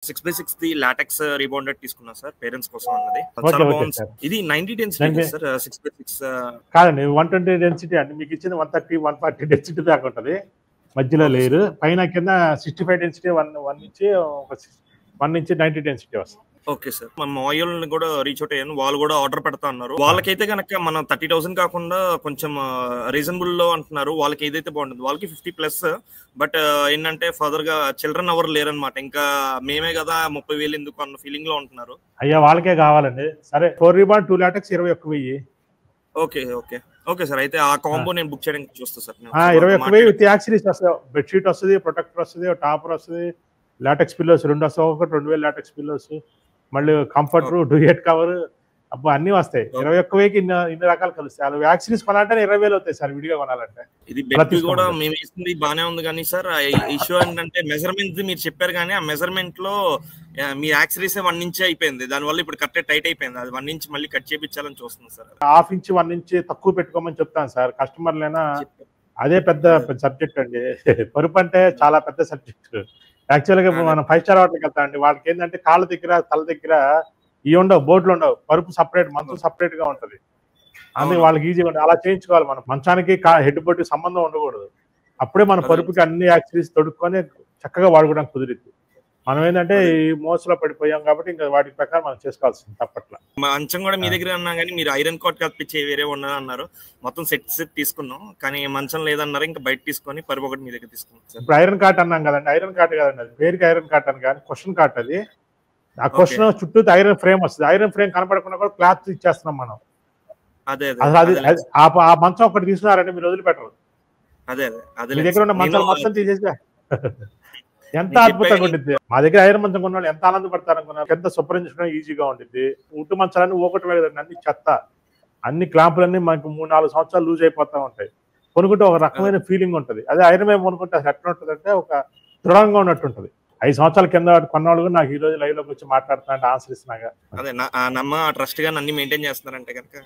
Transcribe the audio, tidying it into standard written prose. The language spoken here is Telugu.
6x6 ది లాటెక్స్ రీబౌండెడ్ తీసుకున్నా సార్ పేరెంట్స్ కోసం అన్నది చాలా బాగుంది. ఇది 90 డెన్సిటీ సార్ 6x6 కాదండి 120 డెన్సిటీ అండి. మీకు ఇచ్చింది 130 140 డెన్సిటీ దాకా ఉంటుంది. మధ్యలో లేరు పైన కింద 65 డెన్సిటీ 1 నుంచి 1 నుంచి 90 డెన్సిటీ వస్తుంది. Okay sir. మన మాయల్ కూడా రీచ్ అవుట్ అయ్యాను. వాళ్ళు కూడా ఆర్డర్ పెడతా అన్నారు. వాళ్ళకైతే కనుక మనం 30,000 కాకుండా కొంచెం రీజనబుల్ లో అంటున్నారు. వాళ్ళకి ఏదైతే బాగుంటుంది వాళ్ళకి 50+ బట్ ఏంటంటే ఫర్దర్ గా చిల్డ్రన్ ఎవరు లేరనమాట. ఇంకా మేమే కదా 30,000 ఎందుకు అన్న ఫీలింగ్ లో ఉంటున్నారు. అయ్యా వాళ్ళకే కావాలండి. సరే 4 రీబాండ్ 2 LaTeX 21,000. Okay okay okay sir. అయితే ఆ కాంబో నేను బుక్ చేయడానికి చూస్తా సార్. 21,000 విత్ యాక్సరీస్ వస్తాయి. బెడ్షీట్ వస్తుంది, ప్రొటెక్టర్ వస్తుంది, టాపర్ వస్తుంది, లాటెక్స్ పిల్లోస్ 2 వస్తాయి. ఒకటి 2,000 లాటెక్స్ పిల్లోస్, మళ్ళీ కంఫర్టర్, డూయెట్ కవర్, అబ్బా అన్ని వస్తాయి. 21,000కి ఇన్ని రకాలు కలుస్తాయి. యాక్సరీస్ కొనాలంటే 20,000 అవుతాయి సార్ విడిగా కొనాలంటే. ఇది బెడ్ కూడా మేము వేసింది బాగానే ఉంది కానీ సార్ ఇష్యూ ఏంటంటే మెజర్మెంట్ మీరు చెప్పారు కానీ ఆ మెజర్మెంట్ లో మీ యాక్సరీస్ 1 ఇంచ్ అయిపోయింది. దానివల్ల ఇప్పుడు కరెక్ట్ టైట్ అయిపోయింది. అది 1 ఇంచ్ మళ్ళీ కట్ చేయించాలని చూస్తున్నాం సార్. 1/2 ఇంచ్ 1 ఇంచ్ తక్కువ పెట్టుకోమని చెప్తాను సార్ కస్టమర్లైనా. అదే పెద్ద సబ్జెక్ట్ అండి. పరుపు అంటే చాలా పెద్ద సబ్జెక్ట్. యాక్చువల్గా మనం 5 స్టార్ హోటల్కి వెళ్తాం అండి. వాళ్ళకి ఏంటంటే కాళ్ళ దగ్గర తల దగ్గర ఇవి ఉండవు, బోర్డులు ఉండవు. పరుపు సపరేట్, మంచం సపరేట్ గా ఉంటది. అందుకే వాళ్ళకి ఈజీగా ఉంటుంది. అలా చేయించుకోవాలి. మనం మంచానికి హెడ్ బోర్డు సంబంధం ఉండకూడదు. అప్పుడే మన పరుపుకి అన్ని యాక్సరీస్ తొడుక్కొని చక్కగా వాడుకోవడానికి కుదిరిద్ది. మనం ఏంటంటే ఈ మోసలో పడిపోయాం కాబట్టి ఇంకా వాటి ప్రకారం మనం చేసుకోవాల్సింది తప్పట్ల. మంచం కూడా మీ దగ్గర అన్నా కానీ మీరు ఐరన్ కాట్ కల్పించే వేరే ఉన్నది అన్నారు. మొత్తం సెట్ తీసుకున్నాం కానీ మంచం లేదన్నారు. ఇంకా బయట తీసుకొని పరుపు ఒకటి మీ దగ్గర తీసుకున్నాం. ఇప్పుడు ఐరన్ కాట్ అన్నాం కదండి. ఐరన్ కాట్ కదండి, అది పేరుకి ఐరన్ కాట్ అని కానీ క్వశ్చన్ కాట్ అది. ఆ క్వశ్చన్ చుట్టూ ఐరన్ ఫ్రేమ్ వస్తుంది. ఐరన్ ఫ్రేమ్ కనపడకుండా కూడా క్లాత్ ఇచ్చేస్తున్నాం మనం. అసలు అది ఆ మంచం ఒకటి తీసుకున్నారంటే మీరు వదిలిపెట్టరు. మీ దగ్గర ఉన్న మంచాలు మొత్తం తీసేసి ఎంత అద్భుతంగా ఉంటుంది. మా దగ్గర ఐరన్ మంచం కొన్న వాళ్ళు ఎంత ఆనందపడతారు అనుకున్నారు. ఎంత శుభ్రం చేసుకోవడం ఈజీగా ఉంటుంది. ఉట్టు మంచాలన్నీ ఒకటి వెళ్ళదండి, అన్ని చెత్త. అన్ని క్లాంపులన్నీ మనకు 3-4 సంవత్సరాలు లూజ్ అయిపోతూ ఉంటాయి. కొనుక్కుంటే ఒక రకమైన ఫీలింగ్ ఉంటుంది. అదే ఐరన్ మేము కొనుక్కుంటే అసలు ఎట్లా ఉంటుంది అంటే ఒక దృఢంగా ఉన్నట్టు ఉంటుంది. 5 సంవత్సరాల కింద కొన్నవాళ్ళు కూడా నాకు ఈ రోజు లైవ్ లోకి వచ్చి మాట్లాడుతున్నా ఆన్సర్ ఇస్తున్నాగా. అదే నమ్మ ట్రస్ట్ గా అన్ని మెయింటైన్ చేస్తున్నారంటే కనుక.